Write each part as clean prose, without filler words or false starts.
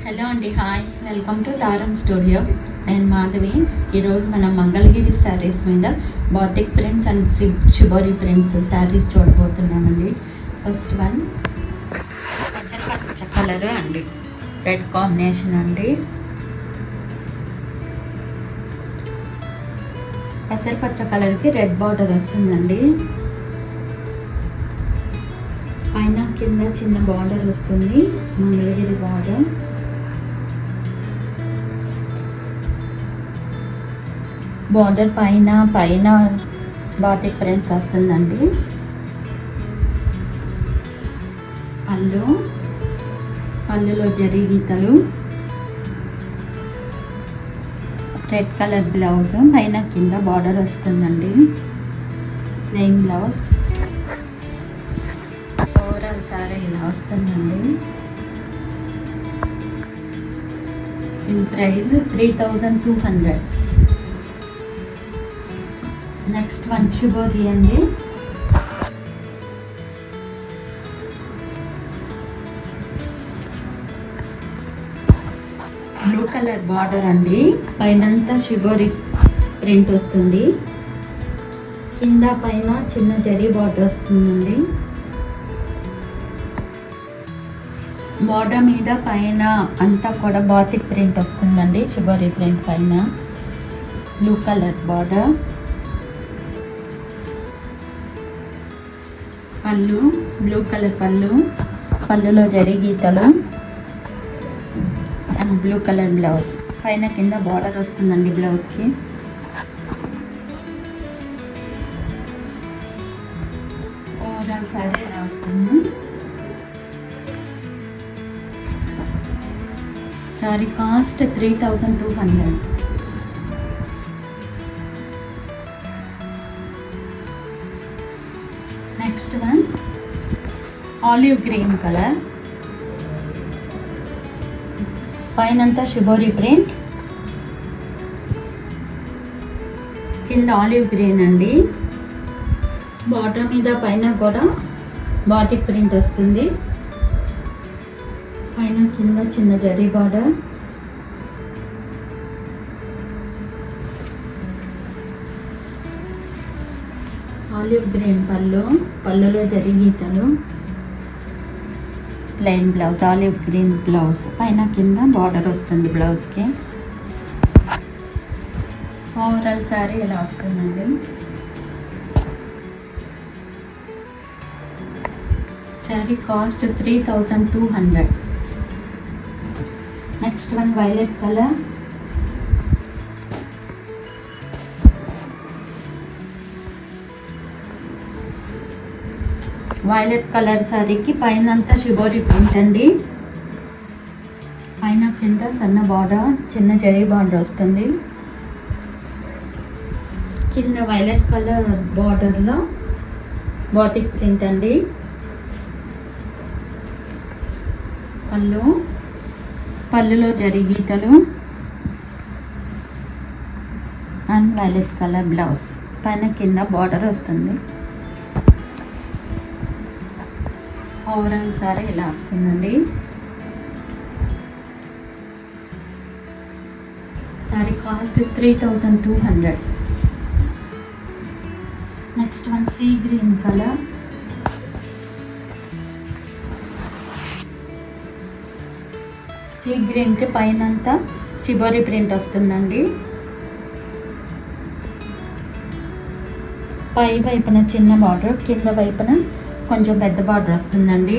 Hello అండి, hi, welcome to Dharam studio. నేను మాధవి. ఈరోజు మనం మంగళగిరి శారీస్ మీద batik prints and shibori prints saris చూడబోతున్నామండి. ఫస్ట్ వన్ పచ్చ కలర్ అండి, రెడ్ కాంబినేషన్ అండి. పచ్చ కలర్కి రెడ్ బార్డర్ వస్తుందండి. పైన కింద చిన్న బార్డర్ వస్తుంది, మంగళగిరి బార్డర్. బార్డర్ పైన బాతిక్ ప్రింట్స్ వస్తుందండి. పళ్ళులో జరీ గీతలు, రెడ్ కలర్ బ్లౌజ్, పైన కింద బార్డర్ వస్తుందండి. Plain blouse. ఓవరాల్ సారీ ఇలా వస్తుందండి. In price 3200. Next one shibori అండి. బ్లూ కలర్ బార్డర్ అండి, పైనంతా షిబోరి ప్రింట్ వస్తుంది, కింద పైన చిన్న జరీ బార్డర్ వస్తుందండి. బార్డర్ మీద పైన అంతా కూడా బాతిక్ ప్రింట్ వస్తుందండి. షిబోరి ప్రింట్ పైన బ్లూ కలర్ బార్డర్. పళ్ళు, బ్లూ కలర్ పళ్ళులో జరీ గీతలు అండ్ బ్లూ కలర్ బ్లౌజ్. పైన కింద బార్డర్ వస్తుందండి బ్లౌజ్కి. ఓవరాల్ సారీ ఎలా వస్తుంది. Sari cost 3200. Next one olive green colour, పైనంతా షిబోరి ప్రింట్, కింద ఆలివ్ గ్రీన్ అండి. బార్డర్ మీద పైన కూడా బాతిక్ ప్రింట్ వస్తుంది, పైన కింద చిన్న జరీ బార్డర్. ఆలివ్ గ్రీన్ పళ్ళులో జరీ గీతలు, plain blouse, olive green blouse, పైన కింద బార్డర్ వస్తుంది బ్లౌజ్కి. ఓవరాల్ శారీ ఇలా వస్తుందండి. Sari cost 3200. Next one violet colour. Violet colour శారీకి పైన అంతా షిబోరి ప్రింట్ అండి, పైన కింద సన్న బార్డర్, చిన్న జరీ బార్డర్ వస్తుంది, కింద వైలెట్ కలర్ బార్డర్లో బాతిక్ ప్రింట్ అండి. పళ్ళులో జరీ గీతలు అండ్ వైలెట్ కలర్ బ్లౌజ్, పైన కింద బార్డర్ వస్తుంది. ఓవరాల్ సారీ ఇలా వస్తుందండి. Sari cost 3200. Next one sea green colour. Sea గ్రీన్కి పైన అంతా షిబోరి ప్రింట్ వస్తుందండి, పై వైపున చిన్న బార్డర్, కింద వైపున కొంచెం పెద్ద బార్డర్ వస్తుందండి.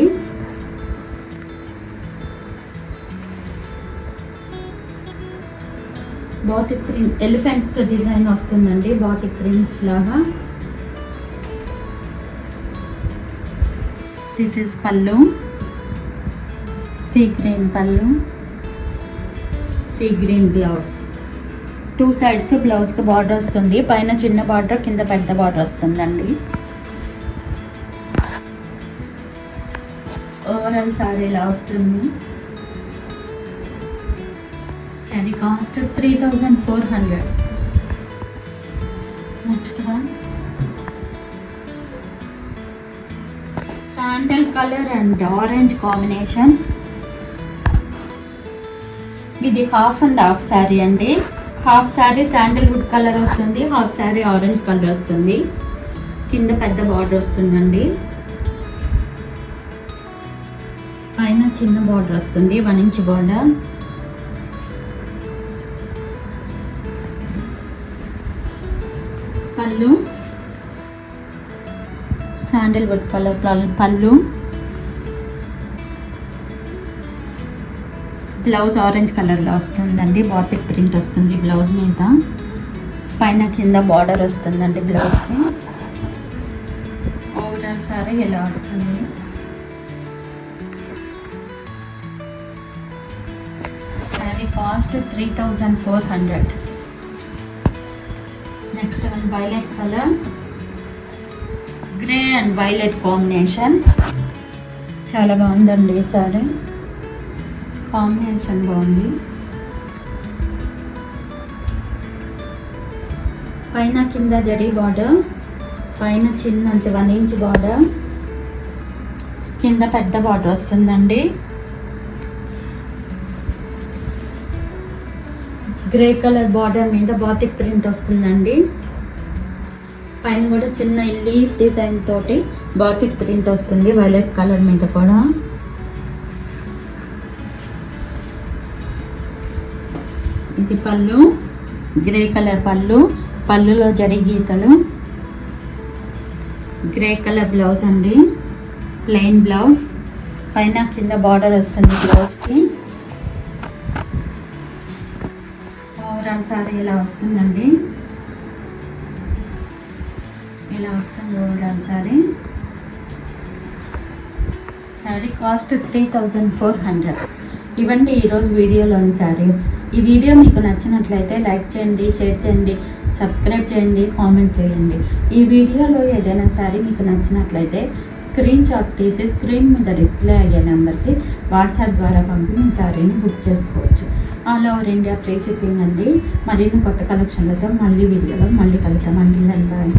బాతిక్ ప్రింట్ ఎలిఫెంట్స్ డిజైన్ వస్తుందండి, బాతిక్ ప్రింట్స్ లాగా. దిస్ ఇస్ పళ్ళు, సీ గ్రీన్ పళ్ళు, సీ గ్రీన్ బ్లౌజ్. 2 సైడ్స్ బ్లౌజ్కి బార్డర్ వస్తుంది, పైన చిన్న బార్డర్, కింద పెద్ద బార్డర్ వస్తుందండి. ఓవరాల్ సారీ ఇలా వస్తుంది. Sari cost 3400. Next one sandal colour and orange combination. ఇది హాఫ్ అండ్ హాఫ్ శారీ అండి. హాఫ్ శారీ శాండిల్వుడ్ కలర్ వస్తుంది, హాఫ్ శారీ ఆరెంజ్ కలర్ వస్తుంది. కింద పెద్ద బార్డర్ వస్తుందండి, పైన చిన్న బార్డర్ వస్తుంది, 1 ఇంచ్ బార్డర్. పళ్ళు శాండిల్వుడ్ కలర్ పళ్ళు. బ్లౌజ్ ఆరెంజ్ కలర్లో వస్తుందండి, బాతిక్ ప్రింట్ వస్తుంది బ్లౌజ్ మీద. పైన కింద బార్డర్ వస్తుందండి బ్లౌజ్కి. ఓవరాల్ సారీ ఇలా వస్తుంది. Sari cost 3400. Next one violet colour, grey and violet combination. చాలా బాగుందండి ఈ సారీ, కాంబినేషన్ బాగుంది. పైన కింద జరీ బార్డర్, పైన చిన్న 1 ఇంచ్ బార్డర్, కింద పెద్ద బార్డర్ వస్తుందండి. గ్రే కలర్ బార్డర్ మీద బాతిక్ ప్రింట్ వస్తుందండి. పైన కూడా చిన్న లీఫ్ డిజైన్ తోటి బాతిక్ ప్రింట్ వస్తుంది వైలెట్ కలర్ మీద కూడా. ఇది పళ్ళు, గ్రే కలర్ పళ్ళు, పళ్ళులో జరీ గీతలు. గ్రే కలర్ బ్లౌజ్ అండి, ప్లెయిన్ బ్లౌజ్. పైన కింద బార్డర్ వస్తుంది బ్లౌజ్కి. ఓవరాల్ సారీ ఇలా వస్తుందండి, ఇలా వస్తుంది ఓవరాల్ సారీ. Sorry cost 3400. ఇవ్వండి ఈరోజు వీడియోలోని శారీస్. ఈ వీడియో మీకు నచ్చినట్లయితే లైక్ చేయండి, షేర్ చేయండి, సబ్స్క్రైబ్ చేయండి, కామెంట్ చేయండి. ఈ వీడియోలో ఏదైనా శారీ మీకు నచ్చినట్లయితే స్క్రీన్ షాట్ తీసి స్క్రీన్ మీద డిస్ప్లే అయ్యే నెంబర్కి వాట్సాప్ ద్వారా పంపి మీ శారీని బుక్ చేసుకోవచ్చు. All over India free shipping అండి. మరిన్ని కొత్త కలెక్షన్లతో మళ్ళీ వీడియోలో మళ్ళీ కలుద్దాం అండి. బాయ్.